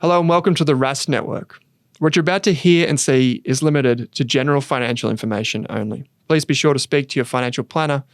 Hello and welcome to the Rask Network. What you're about to hear and see is limited to general financial information only. Please be sure to speak to your financial planner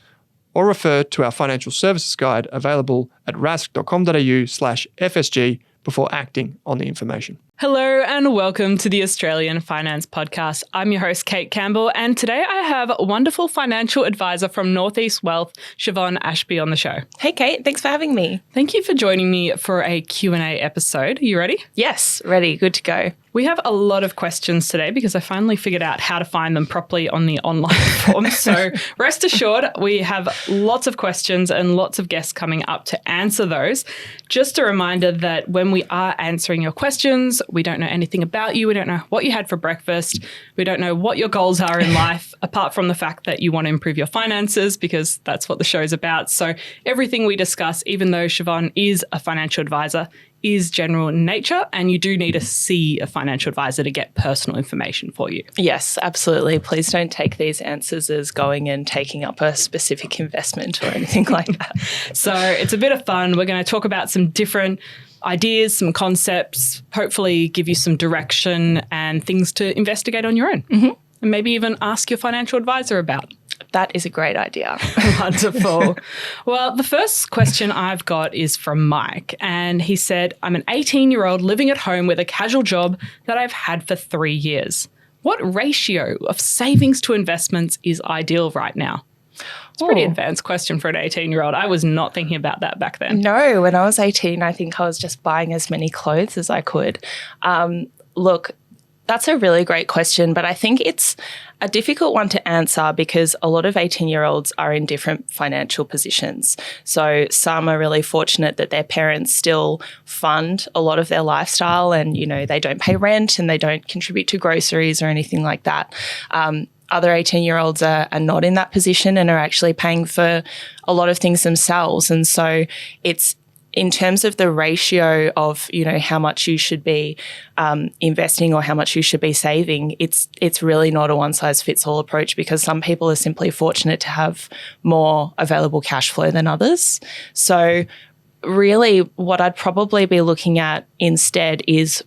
or refer to our financial services guide available at rask.com.au/FSG before acting on the information. Hello and welcome to the Australian Finance Podcast. I'm your host, Kate Campbell, and today I have a wonderful financial advisor from Northeast Wealth, Siobhan Ashby, on the show. Hey, Kate. Thanks for having me. Thank you for joining me for a Q&A episode. Are you ready? Yes, ready. Good to go. We have a lot of questions today because I finally figured out how to find them properly on the online form. So rest assured, we have lots of questions and lots of guests coming up to answer those. Just a reminder that when we are answering your questions, we don't know anything about you. We don't know what you had for breakfast. We don't know what your goals are in life, apart from the fact that you want to improve your finances, because that's what the show's about. So everything we discuss, even though Siobhan is a financial advisor, is general in nature, and you do need to see a financial advisor to get personal information for you. Yes, absolutely. Please don't take these answers as going and taking up a specific investment or anything like that. So it's a bit of fun. We're going to talk about some different ideas, some concepts, hopefully give you some direction and things to investigate on your own. Mm-hmm. And maybe even ask your financial advisor about. That is a great idea. Wonderful. Well, the first question I've got is from Mike, and he said, I'm an 18-year-old living at home with a casual job that I've had for 3 years. What ratio of savings to investments is ideal right now? It's a pretty advanced question for an 18-year-old. I was not thinking about that back then. No, when I was 18, I think I was just buying as many clothes as I could. Look, that's a really great question, but I think it's a difficult one to answer because a lot of 18-year-olds are in different financial positions. So some are really fortunate that their parents still fund a lot of their lifestyle and, you know, they don't pay rent and they don't contribute to groceries or anything like that. Other 18-year-olds are not in that position and are actually paying for a lot of things themselves. And so it's in terms of the ratio of, you know, how much you should be investing or how much you should be saving, it's really not a one-size-fits-all approach because some people are simply fortunate to have more available cash flow than others. So really what I'd probably be looking at instead is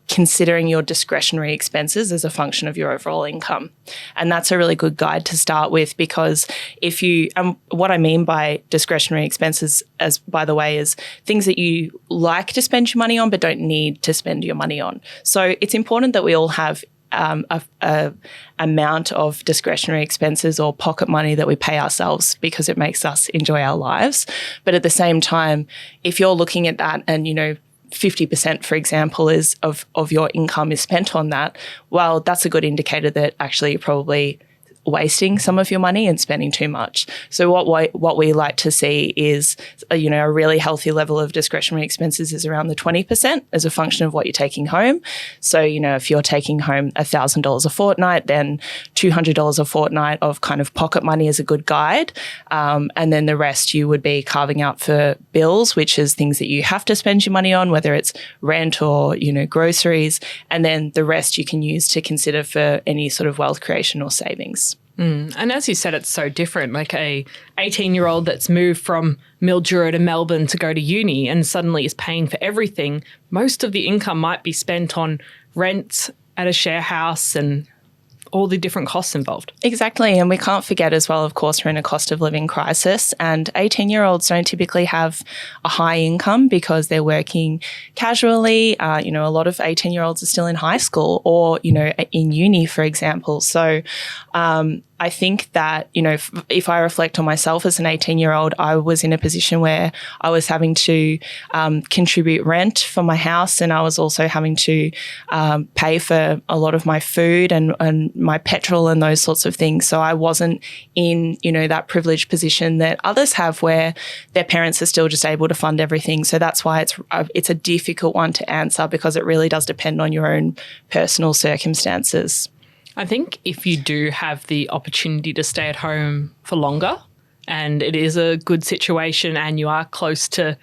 considering your discretionary expenses as a function of your overall income. And that's a really good guide to start with because if you, what I mean by discretionary expenses, as by the way, is things that you like to spend your money on but don't need to spend your money on. So it's important that we all have a amount of discretionary expenses or pocket money that we pay ourselves because it makes us enjoy our lives. But at the same time, if you're looking at that and, you know, 50%, for example, is of your income is spent on that, well, that's a good indicator that actually you're probably wasting some of your money and spending too much. So what we like to see is, a really healthy level of discretionary expenses is around the 20% as a function of what you're taking home. So, you know, if you're taking home $1,000 a fortnight, then $200 a fortnight of kind of pocket money is a good guide. And then the rest you would be carving out for bills, which is things that you have to spend your money on, whether it's rent or, you know, groceries. And then the rest you can use to consider for any sort of wealth creation or savings. And as you said, it's so different. Like a 18-year-old that's moved from Mildura to Melbourne to go to uni and suddenly is paying for everything. Most of the income might be spent on rent at a share house and all the different costs involved. Exactly. And we can't forget as well, of course, we're in a cost of living crisis and 18-year-olds don't typically have a high income because they're working casually. A lot of 18-year-olds are still in high school or, you know, in uni, for example. So I think that, you know, if I reflect on myself as an 18-year-old, I was in a position where I was having to contribute rent for my house and I was also having to pay for a lot of my food and my petrol and those sorts of things. So I wasn't in, you know, that privileged position that others have where their parents are still just able to fund everything. So that's why it's a difficult one to answer because it really does depend on your own personal circumstances. I think if you do have the opportunity to stay at home for longer and it is a good situation and you are close to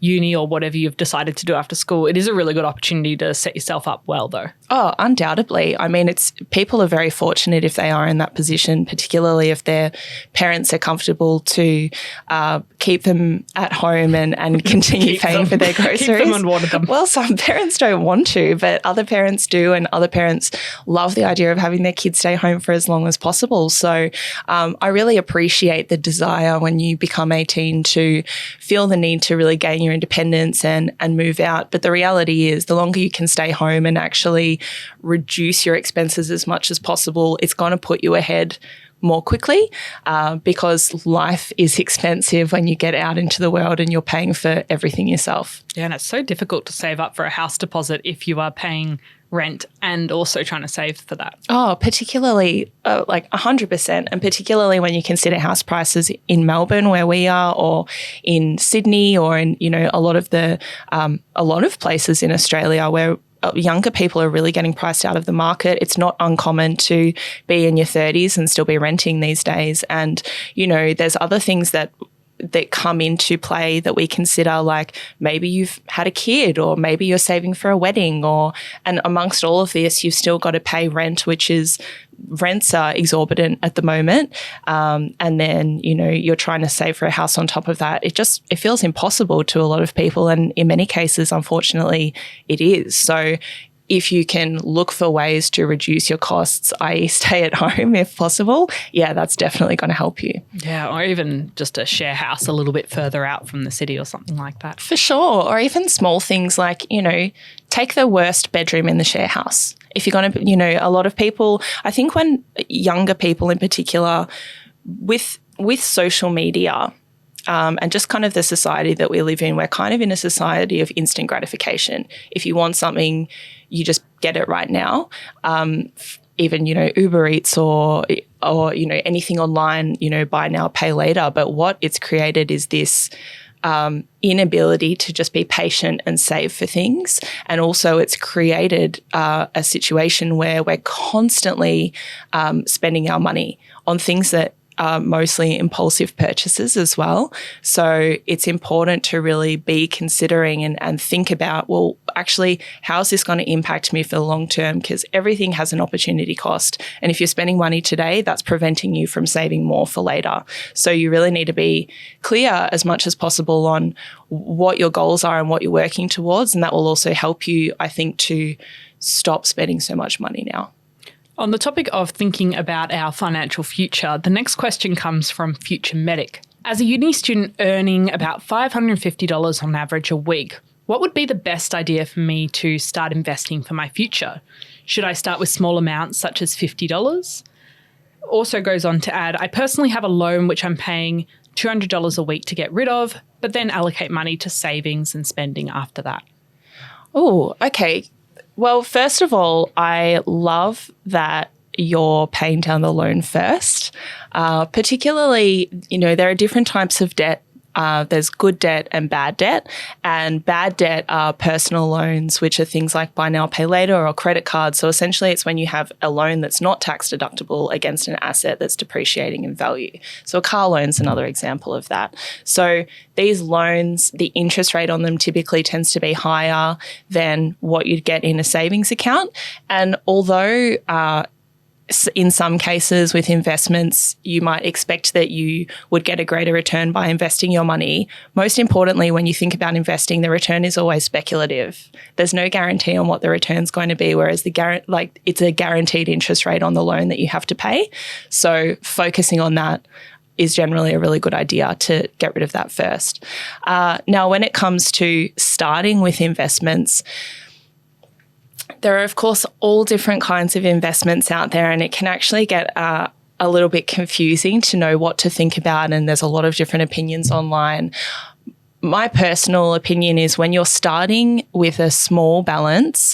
uni or whatever you've decided to do after school, it is a really good opportunity to set yourself up well, though. Oh, undoubtedly. I mean, people are very fortunate if they are in that position, particularly if their parents are comfortable to keep them at home and continue paying for their groceries. Keep them and water them. Well, some parents don't want to, but other parents do, and other parents love the idea of having their kids stay home for as long as possible. So I really appreciate the desire when you become 18 to feel the need to really gain your independence and move out. But the reality is the longer you can stay home and actually reduce your expenses as much as possible, it's going to put you ahead more quickly because life is expensive when you get out into the world and you're paying for everything yourself. Yeah, and it's so difficult to save up for a house deposit if you are paying rent and also trying to save for that. Oh, particularly like 100%, and particularly when you consider house prices in Melbourne where we are, or in Sydney, or in, you know, a lot of places in Australia where younger people are really getting priced out of the market. It's not uncommon to be in your 30s and still be renting these days. And, you know, there's other things that come into play that we consider, like maybe you've had a kid, or maybe you're saving for a wedding, and amongst all of this, you've still got to pay rent, rents are exorbitant at the moment. And then, you know, you're trying to save for a house on top of that. It feels impossible to a lot of people. And in many cases, unfortunately, it is. So if you can look for ways to reduce your costs, i.e. stay at home if possible, yeah, that's definitely going to help you. Yeah, or even just a share house a little bit further out from the city or something like that. For sure. Or even small things like, you know, take the worst bedroom in the share house. If you're going to, you know, a lot of people, I think when younger people in particular, with social media, and just kind of the society that we live in, we're kind of in a society of instant gratification. If you want something, you just get it right now. Even, you know, Uber Eats or, you know, anything online, you know, buy now, pay later. But what it's created is this inability to just be patient and save for things. And also it's created a situation where we're constantly spending our money on things that mostly impulsive purchases as well. So it's important to really be considering and think about, well, actually, how is this going to impact me for the long term? Because everything has an opportunity cost. And if you're spending money today, that's preventing you from saving more for later. So you really need to be clear as much as possible on what your goals are and what you're working towards. And that will also help you, I think, to stop spending so much money now. On the topic of thinking about our financial future, the next question comes from Future Medic. As a uni student earning about $550 on average a week, what would be the best idea for me to start investing for my future? Should I start with small amounts such as $50? Also goes on to add, I personally have a loan which I'm paying $200 a week to get rid of, but then allocate money to savings and spending after that. Oh, okay. Well, first of all, I love that you're paying down the loan first. Particularly, you know, there are different types of debt. There's good debt and bad debt. And bad debt are personal loans, which are things like buy now, pay later, or credit cards. So essentially it's when you have a loan that's not tax deductible against an asset that's depreciating in value. So a car loan's another example of that. So these loans, the interest rate on them typically tends to be higher than what you'd get in a savings account. And although in some cases with investments, you might expect that you would get a greater return by investing your money. Most importantly, when you think about investing, the return is always speculative. There's no guarantee on what the return's going to be, whereas it's a guaranteed interest rate on the loan that you have to pay. So focusing on that is generally a really good idea to get rid of that first. Now, when it comes to starting with investments, there are, of course, all different kinds of investments out there, and it can actually get a little bit confusing to know what to think about, and there's a lot of different opinions online. My personal opinion is when you're starting with a small balance,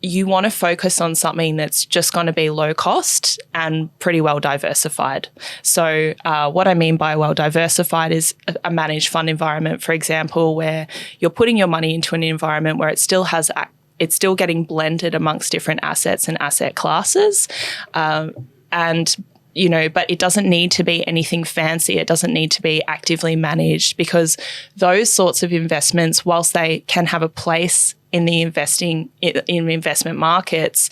you want to focus on something that's just going to be low cost and pretty well diversified. So what I mean by well diversified is a managed fund environment, for example, where you're putting your money into an environment where it's still getting blended amongst different assets and asset classes. And but it doesn't need to be anything fancy. It doesn't need to be actively managed, because those sorts of investments, whilst they can have a place in the investment markets,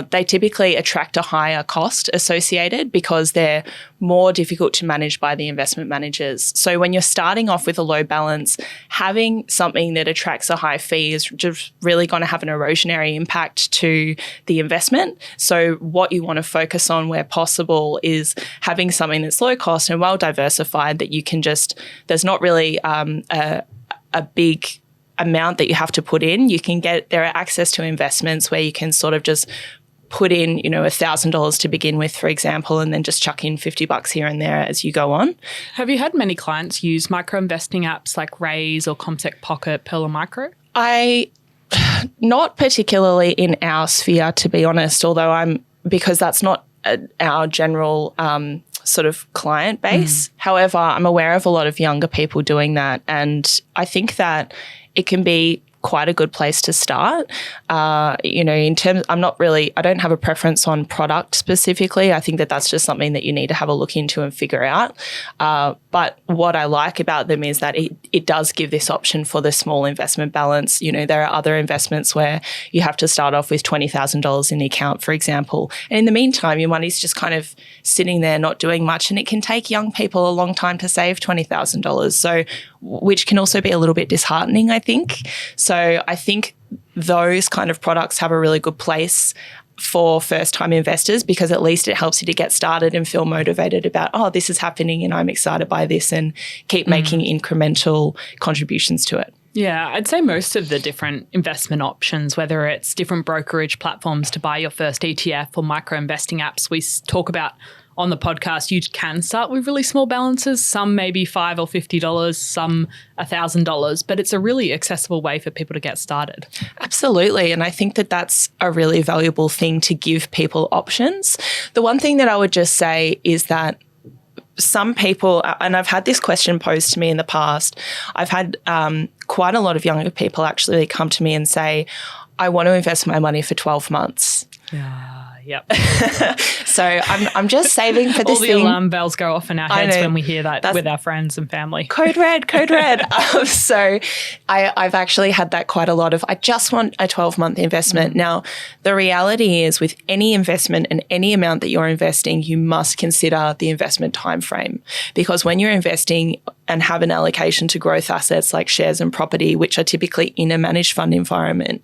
they typically attract a higher cost associated because they're more difficult to manage by the investment managers. So when you're starting off with a low balance, having something that attracts a high fee is just really going to have an erosionary impact to the investment. So what you want to focus on where possible is having something that's low cost and well diversified, that you can there's not really a big amount that you have to put in. There are access to investments where you can sort of just put in, $1,000 to begin with, for example, and then just chuck in $50 here and there as you go on. Have you had many clients use micro investing apps like Raise or CommSec Pocket, Pearl or Micro? Not particularly in our sphere, to be honest, because that's not our general sort of client base. However, I'm aware of a lot of younger people doing that, and I think that it can be quite a good place to start. In terms, I don't have a preference on product specifically. I think that that's just something that you need to have a look into and figure out. But what I like about them is that it does give this option for the small investment balance. There are other investments where you have to start off with $20,000 in the account, for example. And in the meantime, your money's just kind of sitting there not doing much. And it can take young people a long time to save $20,000. So, which can also be a little bit disheartening, I think. So I think those kind of products have a really good place for first-time investors, because at least it helps you to get started and feel motivated about, this is happening and I'm excited by this, and keep making incremental contributions to it. Yeah, I'd say most of the different investment options, whether it's different brokerage platforms to buy your first ETF or micro investing apps we talk about on the podcast, you can start with really small balances, some maybe $5 or $50, some $1,000, but it's a really accessible way for people to get started. Absolutely. And I think that that's a really valuable thing to give people options. The one thing that I would just say is that some people, and I've had this question posed to me in the past, I've had quite a lot of younger people actually come to me and say, I want to invest my money for 12 months. Yeah. Yep. So I'm just saving for this All the thing. alarm bells go off in our heads when we hear that with our friends and family. Code red. So I've actually had that quite a lot of, I just want a 12-month investment. Now, the reality is with any investment and any amount that you're investing, you must consider the investment time frame, because when you're investing and have an allocation to growth assets like shares and property, which are typically in a managed fund environment,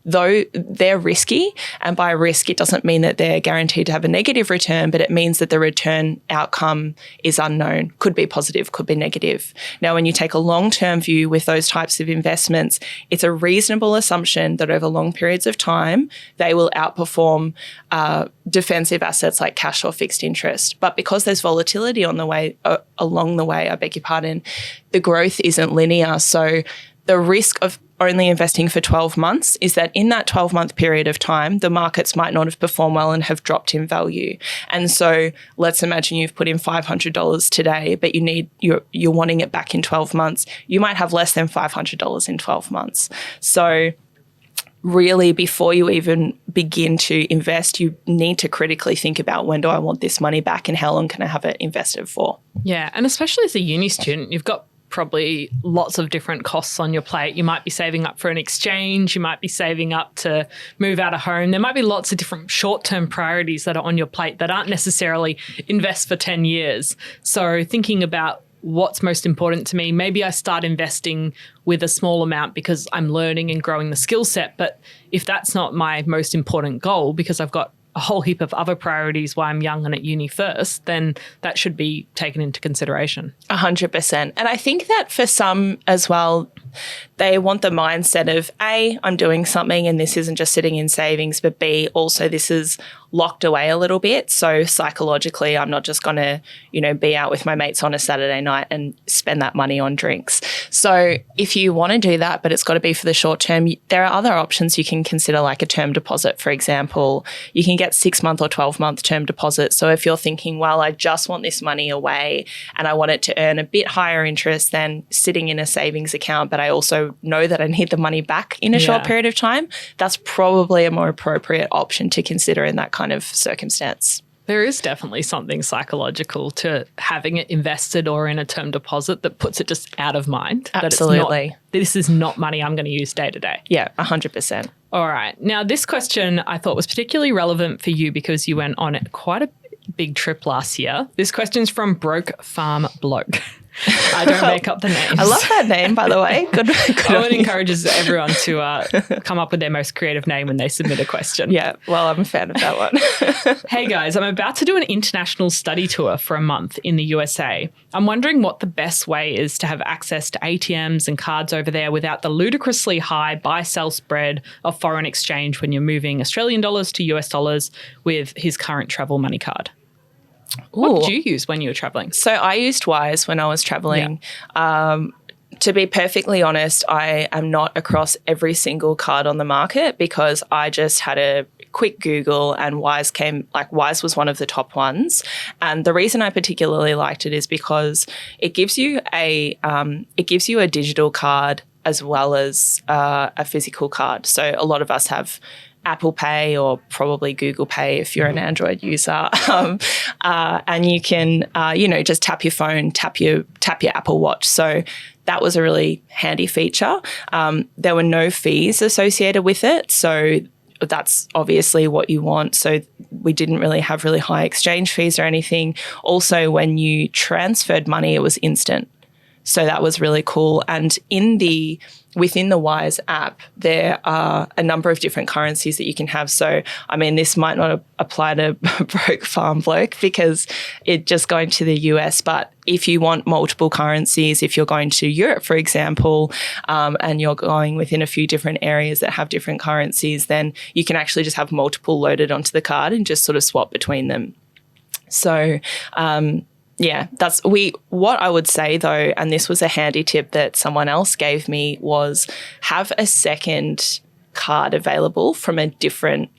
though they're risky, and by risk it doesn't mean that they're guaranteed to have a negative return, but it means that the return outcome is unknown. Could be positive, could be negative. Now, when you take a long-term view with those types of investments, it's a reasonable assumption that over long periods of time they will outperform defensive assets like cash or fixed interest. But because there's volatility along the way, the growth isn't linear. So the risk of only investing for 12 months is that in that 12-month period of time, the markets might not have performed well and have dropped in value. And so let's imagine you've put in $500 today, but you're wanting it back in 12 months. You might have less than $500 in 12 months. So really, before you even begin to invest, you need to critically think about, when do I want this money back and how long can I have it invested for? Yeah, and especially as a uni student, you've got probably lots of different costs on your plate. You might be saving up for an exchange. You might be saving up to move out of home. There might be lots of different short-term priorities that are on your plate that aren't necessarily invest for 10 years. So thinking about what's most important to me, maybe I start investing with a small amount because I'm learning and growing the skill set. But if that's not my most important goal, because I've got a whole heap of other priorities while I'm young and at uni first, then that should be taken into consideration. 100%. And I think that for some as well, they want the mindset of A, I'm doing something and this isn't just sitting in savings, but B, also this is locked away a little bit. So psychologically, I'm not just going to, be out with my mates on a Saturday night and spend that money on drinks. So if you want to do that, but it's got to be for the short term, there are other options you can consider, like a term deposit, for example. You can get 6-month or 12-month term deposits. So if you're thinking, well, I just want this money away and I want it to earn a bit higher interest than sitting in a savings account, but I also know that I need the money back in a short period of time, that's probably a more appropriate option to consider in that kind of circumstance. There is definitely something psychological to having it invested or in a term deposit that puts it just out of mind. Absolutely. This is not money I'm going to use day to day. Yeah, 100%. All right. Now, this question I thought was particularly relevant for you because you went on quite a big trip last year. This question's from Broke Farm Bloke. I don't make up the names. I love that name, by the way. Good. Owen encourages everyone to come up with their most creative name when they submit a question. Yeah, well, I'm a fan of that one. Hey guys, I'm about to do an international study tour for a month in the USA. I'm wondering what the best way is to have access to ATMs and cards over there without the ludicrously high buy-sell spread of foreign exchange when you're moving Australian dollars to US dollars with his current travel money card. What did you use when you were traveling? So I used Wise when I was traveling. Yeah. To be perfectly honest, I am not across every single card on the market because I just had a quick Google and Wise was one of the top ones. And the reason I particularly liked it is because it gives you a digital card as well as a physical card. So a lot of us have Apple Pay or probably Google Pay if you're an Android user, and you can, just tap your phone, tap your Apple Watch. So that was a really handy feature. There were no fees associated with it, so that's obviously what you want. So we didn't really have really high exchange fees or anything. Also, when you transferred money, it was instant. So that was really cool. And within the Wise app, there are a number of different currencies that you can have. So, I mean, this might not apply to Broke Farm Bloke because it's just going to the US. But if you want multiple currencies, if you're going to Europe, for example, and you're going within a few different areas that have different currencies, then you can actually just have multiple loaded onto the card and just sort of swap between them. So, yeah, what I would say though, and this was a handy tip that someone else gave me, was have a second card available from a different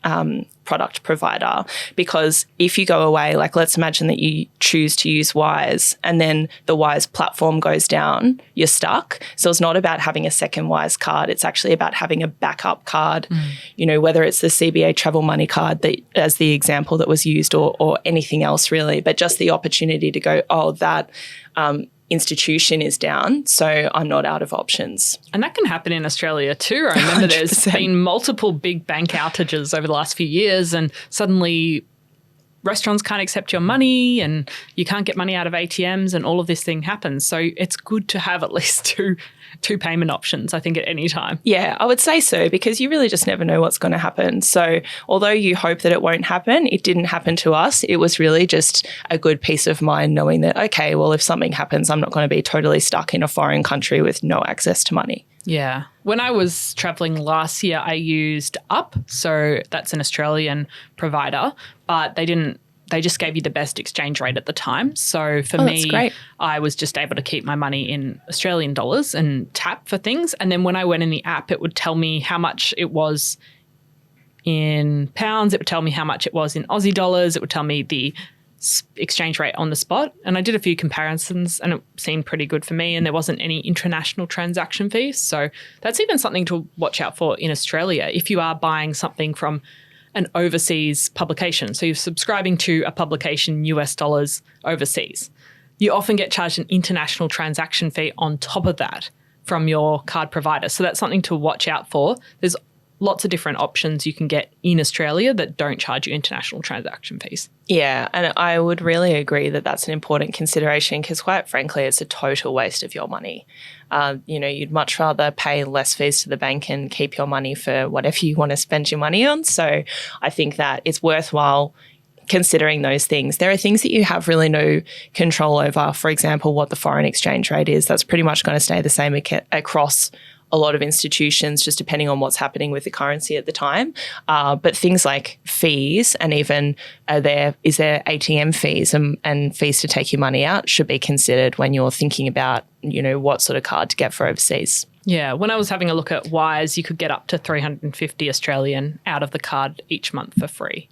product provider. Because if you go away, like let's imagine that you choose to use Wise and then the Wise platform goes down, you're stuck. So it's not about having a second Wise card. It's actually about having a backup card, whether it's the CBA travel money card that as the example that was used or anything else really, but just the opportunity to go, that institution is down, so I'm not out of options. And that can happen in Australia too. I remember 100%. There's been multiple big bank outages over the last few years and suddenly restaurants can't accept your money and you can't get money out of ATMs and all of this thing happens. So it's good to have at least two payment options, I think, at any time. Yeah, I would say so because you really just never know what's going to happen. So although you hope that it won't happen, it didn't happen to us. It was really just a good peace of mind knowing that, okay, well, if something happens, I'm not going to be totally stuck in a foreign country with no access to money. Yeah. When I was traveling last year, I used Up. So that's an Australian provider, but they just gave you the best exchange rate at the time. So for me, I was just able to keep my money in Australian dollars and tap for things. And then when I went in the app, it would tell me how much it was in pounds. It would tell me how much it was in Aussie dollars. It would tell me the exchange rate on the spot. And I did a few comparisons and it seemed pretty good for me. And there wasn't any international transaction fees. So that's even something to watch out for in Australia if you are buying something from an overseas publication. So you're subscribing to a publication US dollars overseas. You often get charged an international transaction fee on top of that from your card provider. So that's something to watch out for. There's lots of different options you can get in Australia that don't charge you international transaction fees. Yeah, and I would really agree that that's an important consideration because quite frankly, it's a total waste of your money. You'd much rather pay less fees to the bank and keep your money for whatever you want to spend your money on. So I think that it's worthwhile considering those things. There are things that you have really no control over. For example, what the foreign exchange rate is. That's pretty much going to stay the same across a lot of institutions, just depending on what's happening with the currency at the time. But things like fees and even is there ATM fees and fees to take your money out should be considered when you're thinking about, what sort of card to get for overseas. Yeah, when I was having a look at Wise, you could get up to 350 Australian out of the card each month for free.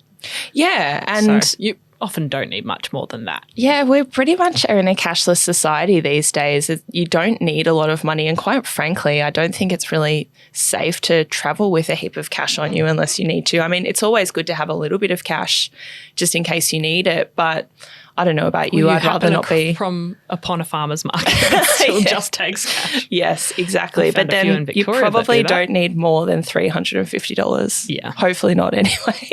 Yeah, and so often don't need much more than that. Yeah, we pretty much are in a cashless society these days. You don't need a lot of money. And quite frankly, I don't think it's really safe to travel with a heap of cash on you unless you need to. I mean, it's always good to have a little bit of cash just in case you need it. But I don't know about you. I'd rather not be from upon a farmer's market. It still just takes cash. Yes, exactly. But then you probably don't need more than $350. Yeah. Hopefully not anyway.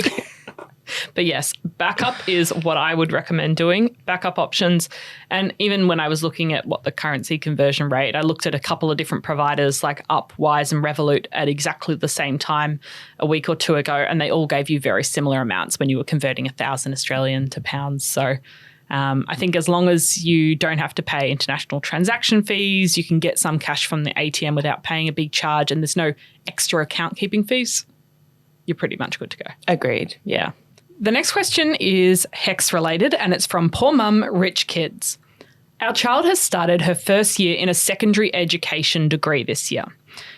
But yes, backup is what I would recommend doing, backup options. And even when I was looking at what the currency conversion rate, I looked at a couple of different providers like Up, Wise and Revolut at exactly the same time a week or two ago, and they all gave you very similar amounts when you were converting 1,000 Australian to pounds. So I think as long as you don't have to pay international transaction fees, you can get some cash from the ATM without paying a big charge, and there's no extra account keeping fees, you're pretty much good to go. Agreed. Yeah. The next question is HEX related, and it's from Poor Mum, Rich Kids. Our child has started her first year in a secondary education degree this year.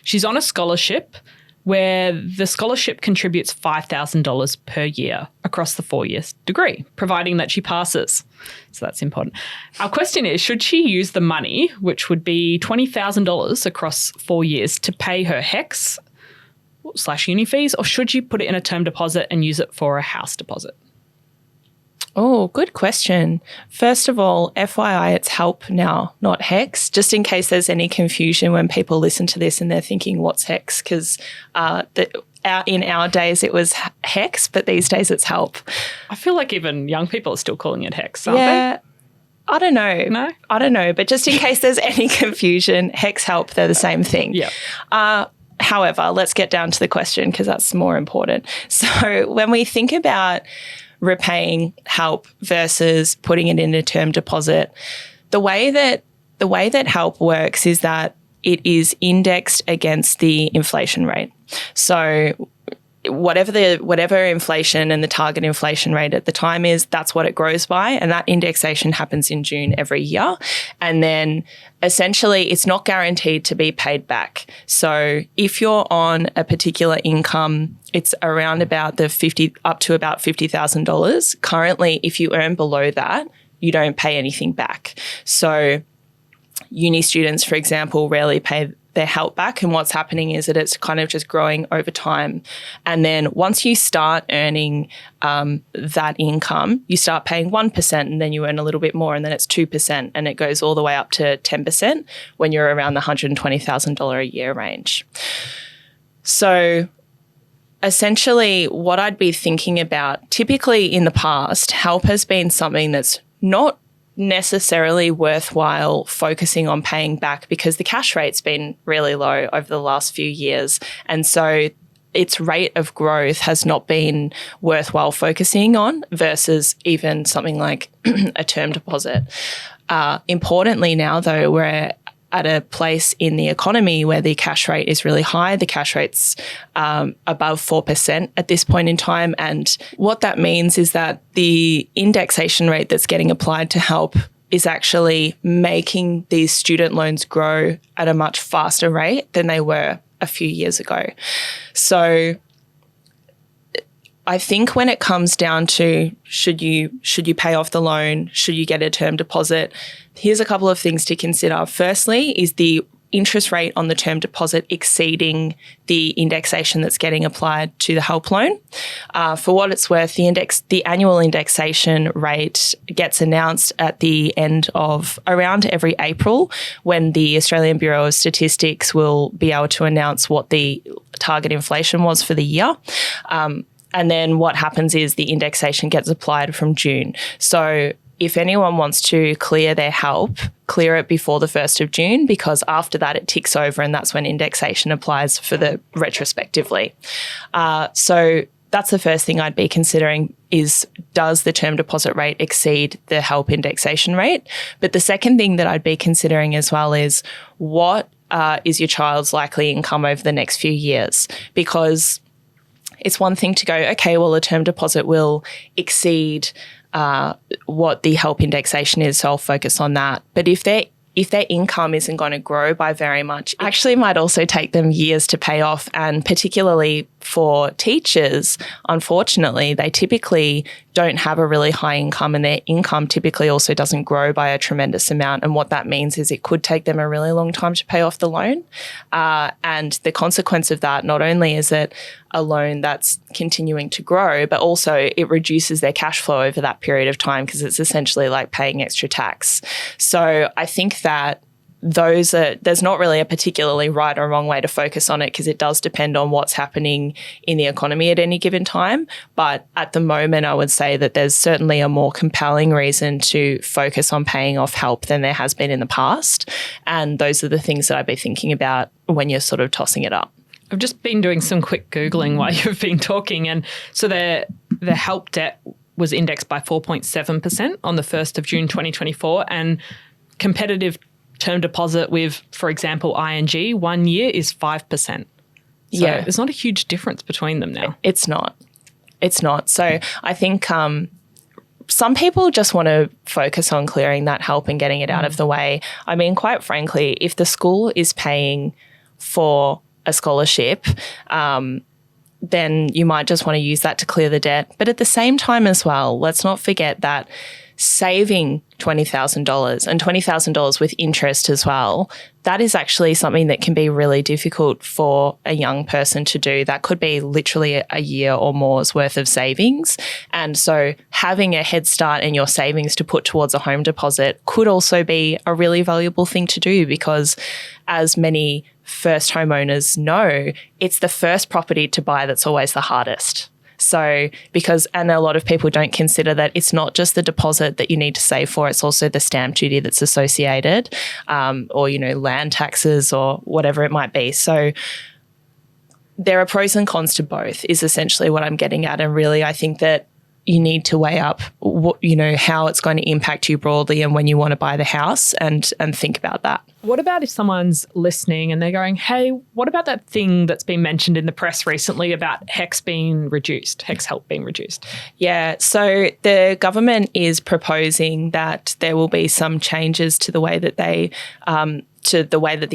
She's on a scholarship where the scholarship contributes $5,000 per year across the 4 years degree, providing that she passes. So that's important. Our question is, should she use the money, which would be $20,000 across 4 years, to pay her HEX / uni fees, or should you put it in a term deposit and use it for a house deposit? Oh, good question. First of all, FYI, it's HELP now, not HEX, just in case there's any confusion when people listen to this and they're thinking, what's HEX? Because in our days it was HEX, but these days it's HELP. I feel like even young people are still calling it HEX, aren't they? I don't know. No? I don't know. But just in case there's any confusion, HEX, HELP, they're the same thing. Yeah. However, let's get down to the question because that's more important. So when we think about repaying HELP versus putting it in a term deposit, the way that HELP works is that it is indexed against the inflation rate. So whatever inflation and the target inflation rate at the time is, that's what it grows by. And that indexation happens in June every year. And then essentially it's not guaranteed to be paid back. So if you're on a particular income, it's around about up to about $50,000. Currently, if you earn below that, you don't pay anything back. So uni students, for example, rarely pay their HELP back, and what's happening is that it's kind of just growing over time. And then once you start earning that income, you start paying 1%, and then you earn a little bit more, and then it's 2%, and it goes all the way up to 10% when you're around the $120,000 a year range. So essentially what I'd be thinking about, typically in the past, HELP has been something that's not necessarily worthwhile focusing on paying back because the cash rate's been really low over the last few years. And so its rate of growth has not been worthwhile focusing on versus even something like a term deposit. Importantly now, though, we're at a place in the economy where the cash rate is really high. The cash rate's above 4% at this point in time. And what that means is that the indexation rate that's getting applied to HELP is actually making these student loans grow at a much faster rate than they were a few years ago. So I think when it comes down to should you pay off the loan, should you get a term deposit, here's a couple of things to consider. Firstly, is the interest rate on the term deposit exceeding the indexation that's getting applied to the HELP loan? For what it's worth, the annual indexation rate gets announced at the end of around every April, when the Australian Bureau of Statistics will be able to announce what the target inflation was for the year. And then what happens is the indexation gets applied from June. So if anyone wants to clear their HELP, clear it before the 1st of June, because after that it ticks over and that's when indexation applies for the retrospectively. So that's the first thing I'd be considering is, does the term deposit rate exceed the HELP indexation rate? But the second thing that I'd be considering as well is, what is your child's likely income over the next few years? Because it's one thing to go, okay, well, a term deposit will exceed what the HELP indexation is, so I'll focus on that. But if their income isn't going to grow by very much, it actually might also take them years to pay off. And particularly for teachers, unfortunately, they typically don't have a really high income, and their income typically also doesn't grow by a tremendous amount. And what that means is it could take them a really long time to pay off the loan. And the consequence of that, not only is it a loan that's continuing to grow, but also it reduces their cash flow over that period of time, because it's essentially like paying extra tax. So I think that there's not really a particularly right or wrong way to focus on it, because it does depend on what's happening in the economy at any given time. But at the moment, I would say that there's certainly a more compelling reason to focus on paying off help than there has been in the past. And those are the things that I'd be thinking about when you're sort of tossing it up. I've just been doing some quick Googling while you've been talking. And so the help debt was indexed by 4.7% on the 1st of June 2024, and competitive term deposit with, for example, ING, 1 year is 5%. So there's not a huge difference between them now. It's not. So I think some people just want to focus on clearing that help and getting it out of the way. I mean, quite frankly, if the school is paying for a scholarship, then you might just want to use that to clear the debt. But at the same time as well, let's not forget that saving $20,000 and $20,000 with interest as well, that is actually something that can be really difficult for a young person to do. That could be literally a year or more's worth of savings. And so having a head start in your savings to put towards a home deposit could also be a really valuable thing to do, because as many first homeowners know, it's the first property to buy that's always the hardest. So and a lot of people don't consider that it's not just the deposit that you need to save for, it's also the stamp duty that's associated, or, land taxes or whatever it might be. So there are pros and cons to both is essentially what I'm getting at. And really, I think that you need to weigh up how it's going to impact you broadly and when you want to buy the house, and think about that. What about if someone's listening and they're going, hey, what about that thing that's been mentioned in the press recently about HEX help being reduced? Yeah, so the government is proposing that there will be some changes to the way that the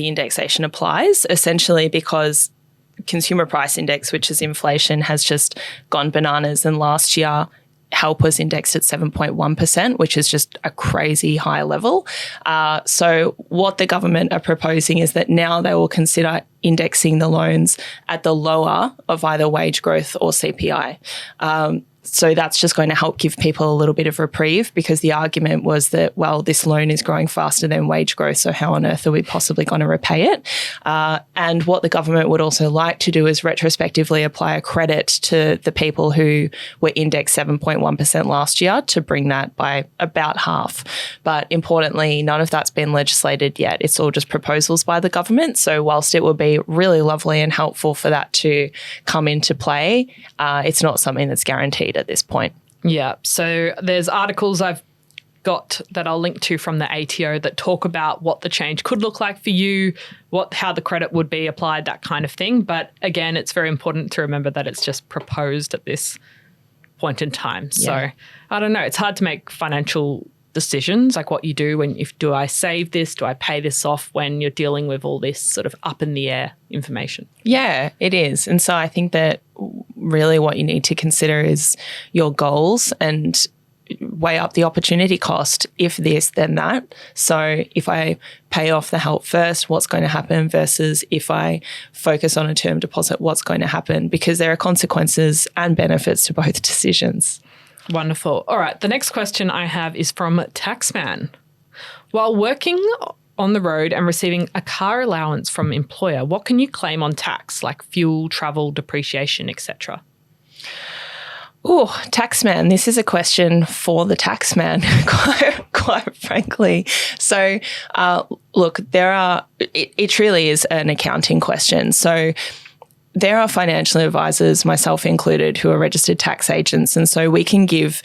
indexation applies, essentially because consumer price index, which is inflation, has just gone bananas. And last year, help was indexed at 7.1%, which is just a crazy high level. So what the government are proposing is that now they will consider indexing the loans at the lower of either wage growth or CPI. So that's just going to help give people a little bit of reprieve, because the argument was that, well, this loan is growing faster than wage growth, so how on earth are we possibly going to repay it? And what the government would also like to do is retrospectively apply a credit to the people who were indexed 7.1% last year to bring that by about half. But importantly, none of that's been legislated yet. It's all just proposals by the government. So whilst it would be really lovely and helpful for that to come into play, it's not something that's guaranteed at this point. Yeah. So there's articles I've got that I'll link to from the ATO that talk about what the change could look like for you, how the credit would be applied, that kind of thing. But again, it's very important to remember that it's just proposed at this point in time. So I don't know. It's hard to make financial decisions, like what you do do I save this? Do I pay this off when you're dealing with all this sort of up in the air information? Yeah, it is. And so I think that really what you need to consider is your goals and weigh up the opportunity cost. If this, then that. So if I pay off the help first, what's going to happen, versus if I focus on a term deposit, what's going to happen? Because there are consequences and benefits to both decisions. Wonderful. All right. The next question I have is from Taxman. While working on the road and receiving a car allowance from employer, what can you claim on tax, like fuel, travel, depreciation, etc.? Oh, Taxman, this is a question for the Taxman, quite frankly. So, look, it truly is an accounting question. So there are financial advisors, myself included, who are registered tax agents, and so we can give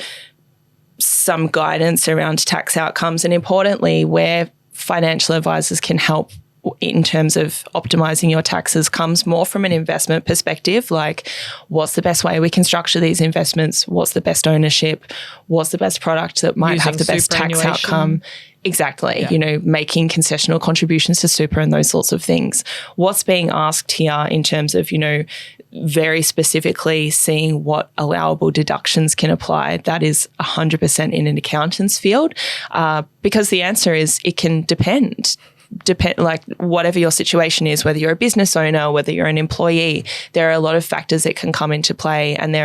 some guidance around tax outcomes, and importantly, where financial advisors can help in terms of optimizing your taxes comes more from an investment perspective, like what's the best way we can structure these investments, what's the best ownership, what's the best product that might have the best tax outcome. Exactly. Yeah. Making concessional contributions to super and those sorts of things. What's being asked here in terms of, very specifically seeing what allowable deductions can apply, that is 100% in an accountant's field, because the answer is it can depend, like whatever your situation is, whether you're a business owner, whether you're an employee, there are a lot of factors that can come into play, and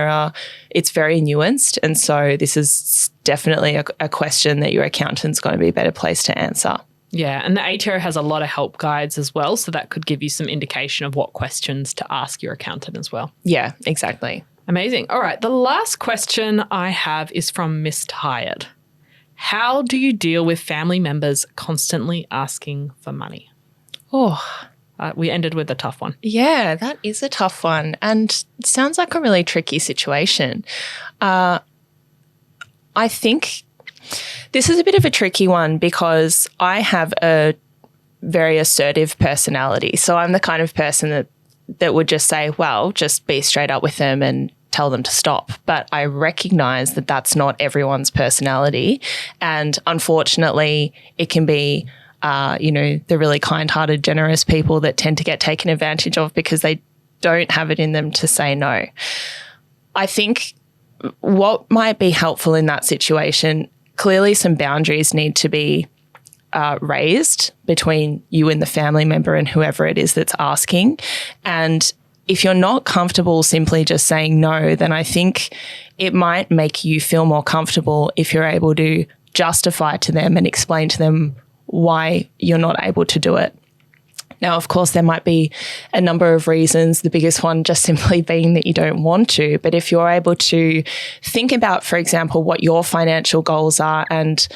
it's very nuanced. And so this is definitely a question that your accountant's going to be a better place to answer. Yeah, and the ATO has a lot of help guides as well, so that could give you some indication of what questions to ask your accountant as well. Yeah, exactly. Amazing. All right, the last question I have is from Miss Tired. How do you deal with family members constantly asking for money? We ended with a tough one. Yeah, that is a tough one, and it sounds like a really tricky situation. I think this is a bit of a tricky one because I have a very assertive personality. So I'm the kind of person that would just say, well, just be straight up with them and tell them to stop. But I recognize that that's not everyone's personality. And unfortunately, it can be, the really kind-hearted, generous people that tend to get taken advantage of because they don't have it in them to say no. I think what might be helpful in that situation, clearly some boundaries need to be raised between you and the family member and whoever it is that's asking. And if you're not comfortable simply just saying no, then I think it might make you feel more comfortable if you're able to justify to them and explain to them why you're not able to do it. Now, of course, there might be a number of reasons, the biggest one just simply being that you don't want to. But if you're able to think about, for example, what your financial goals are and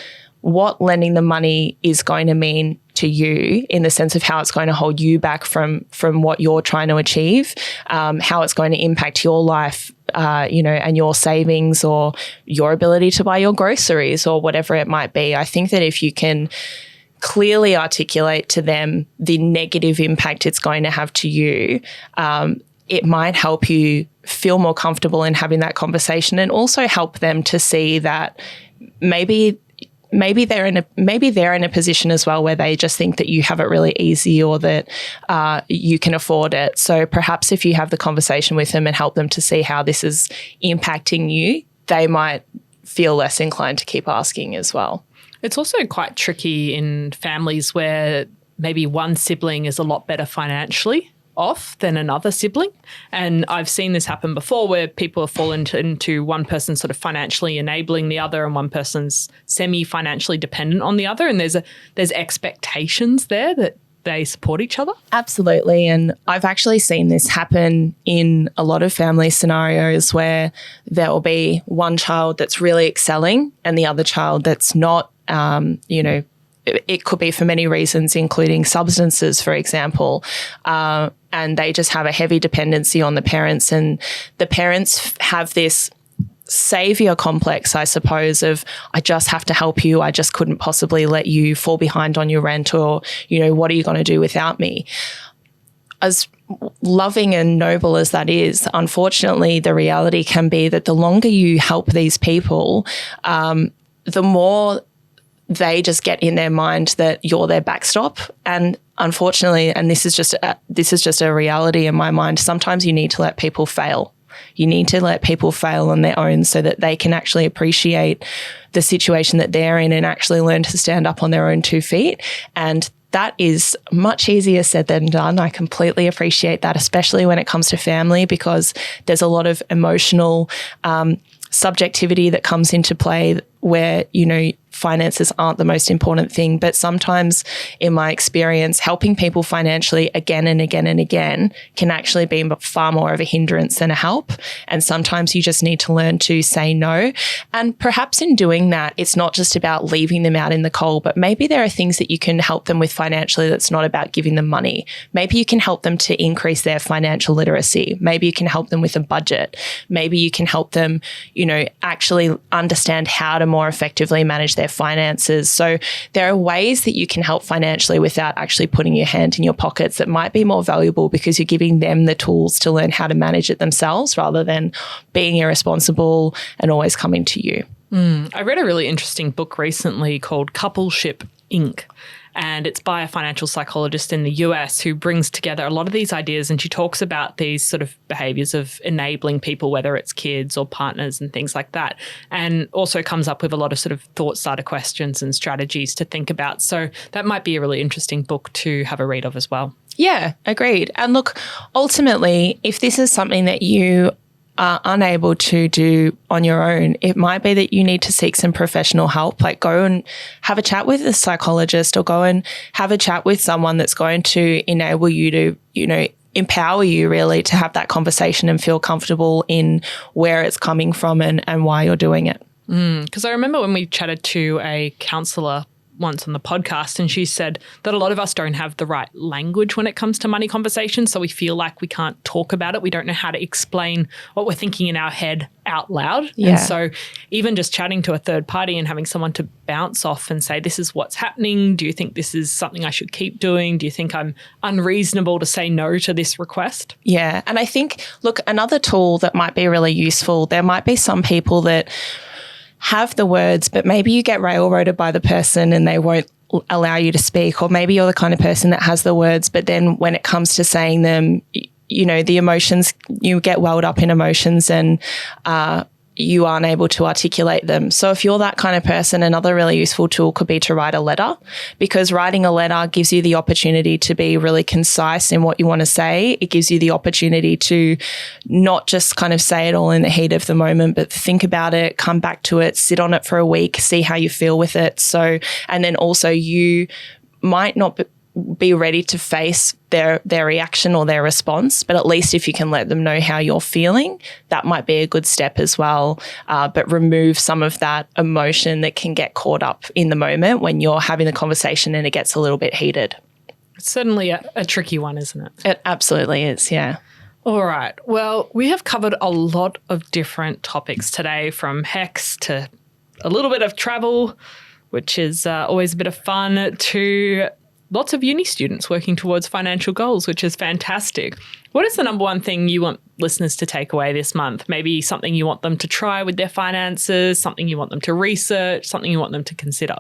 what lending the money is going to mean to you in the sense of how it's going to hold you back from what you're trying to achieve, how it's going to impact your life, and your savings or your ability to buy your groceries or whatever it might be. I think that if you can clearly articulate to them the negative impact it's going to have to you, it might help you feel more comfortable in having that conversation and also help them to see that maybe they're in a position as well where they just think that you have it really easy or that you can afford it. So perhaps if you have the conversation with them and help them to see how this is impacting you, they might feel less inclined to keep asking as well. It's also quite tricky in families where maybe one sibling is a lot better financially off than another sibling. And I've seen this happen before where people have fallen into one person sort of financially enabling the other and one person's semi-financially dependent on the other. And there's expectations there that they support each other. Absolutely. And I've actually seen this happen in a lot of family scenarios where there will be one child that's really excelling and the other child that's not. It could be for many reasons, including substances, for example, and they just have a heavy dependency on the parents, and the parents have this savior complex, I suppose, of I just have to help you. I just couldn't possibly let you fall behind on your rent, or, what are you going to do without me? As loving and noble as that is, unfortunately, the reality can be that the longer you help these people, the more they just get in their mind that you're their backstop. And unfortunately, and this is just a reality in my mind, sometimes you need to let people fail. You need to let people fail on their own so that they can actually appreciate the situation that they're in and actually learn to stand up on their own 2 feet. And that is much easier said than done. I completely appreciate that, especially when it comes to family, because there's a lot of emotional subjectivity that comes into play where, finances aren't the most important thing. But sometimes, in my experience, helping people financially again and again and again can actually be far more of a hindrance than a help. And sometimes you just need to learn to say no. And perhaps in doing that, it's not just about leaving them out in the cold, but maybe there are things that you can help them with financially that's not about giving them money. Maybe you can help them to increase their financial literacy. Maybe you can help them with a budget. Maybe you can help them, actually understand how to more effectively manage their finances. So there are ways that you can help financially without actually putting your hand in your pockets that might be more valuable because you're giving them the tools to learn how to manage it themselves rather than being irresponsible and always coming to you. I read a really interesting book recently called Coupleship Inc. And it's by a financial psychologist in the US who brings together a lot of these ideas, and she talks about these sort of behaviors of enabling people, whether it's kids or partners and things like that, and also comes up with a lot of sort of thought starter questions and strategies to think about. So that might be a really interesting book to have a read of as well. Yeah, agreed. And look, ultimately, if this is something that you are unable to do on your own, it might be that you need to seek some professional help, like go and have a chat with a psychologist or go and have a chat with someone that's going to enable you to, empower you really to have that conversation and feel comfortable in where it's coming from and why you're doing it. Because I remember when we chatted to a counsellor once on the podcast, and she said that a lot of us don't have the right language when it comes to money conversations, so we feel like we can't talk about it. We don't know how to explain what we're thinking in our head out loud. Yeah. And so even just chatting to a third party and having someone to bounce off and say, this is what's happening. Do you think this is something I should keep doing? Do you think I'm unreasonable to say no to this request? Yeah. And I think, look, another tool that might be really useful, there might be some people that have the words, but maybe you get railroaded by the person and they won't allow you to speak, or maybe you're the kind of person that has the words, but then when it comes to saying them, the emotions, you get welled up in emotions and you aren't able to articulate them. So if you're that kind of person, another really useful tool could be to write a letter, because writing a letter gives you the opportunity to be really concise in what you want to say. It gives you the opportunity to not just kind of say it all in the heat of the moment, but think about it, come back to it, sit on it for a week, see how you feel with it. So, and then also you might not be ready to face their reaction or their response, but at least if you can let them know how you're feeling, that might be a good step as well. But remove some of that emotion that can get caught up in the moment when you're having the conversation and it gets a little bit heated. It's certainly a tricky one, isn't it? It absolutely is, yeah. All right. Well, we have covered a lot of different topics today, from HECS to a little bit of travel, which is always a bit of fun, to lots of uni students working towards financial goals, which is fantastic. What is the number one thing you want listeners to take away this month? Maybe something you want them to try with their finances, something you want them to research, something you want them to consider?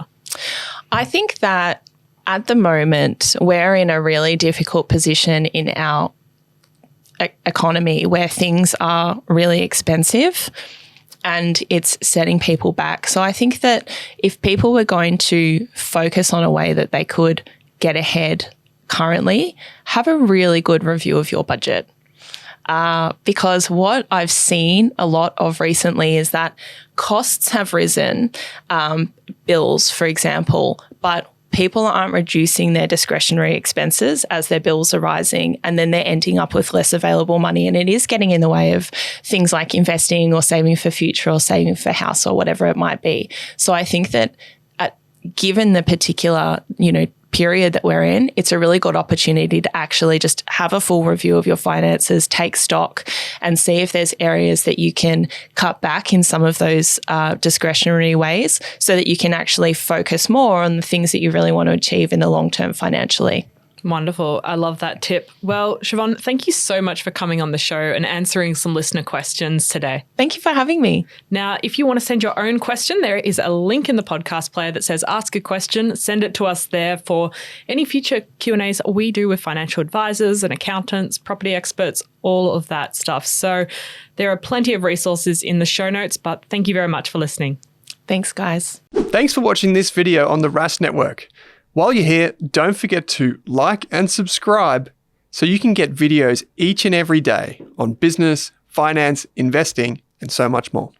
I think that at the moment, we're in a really difficult position in our economy where things are really expensive and it's setting people back. So I think that if people were going to focus on a way that they could get ahead currently, have a really good review of your budget. Because what I've seen a lot of recently is that costs have risen, bills, for example, but people aren't reducing their discretionary expenses as their bills are rising, and then they're ending up with less available money. And it is getting in the way of things like investing or saving for future or saving for house or whatever it might be. So I think that given the particular, period that we're in, it's a really good opportunity to actually just have a full review of your finances, take stock and see if there's areas that you can cut back in some of those discretionary ways so that you can actually focus more on the things that you really want to achieve in the long term financially. Wonderful. I love that tip. Well, Siobhan, thank you so much for coming on the show and answering some listener questions today. Thank you for having me. Now, if you want to send your own question, there is a link in the podcast player that says ask a question. Send it to us there for any future Q&As we do with financial advisors and accountants, property experts, all of that stuff. So there are plenty of resources in the show notes, but thank you very much for listening. Thanks, guys. Thanks for watching this video on the Rask Network. While you're here, don't forget to like and subscribe so you can get videos each and every day on business, finance, investing, and so much more.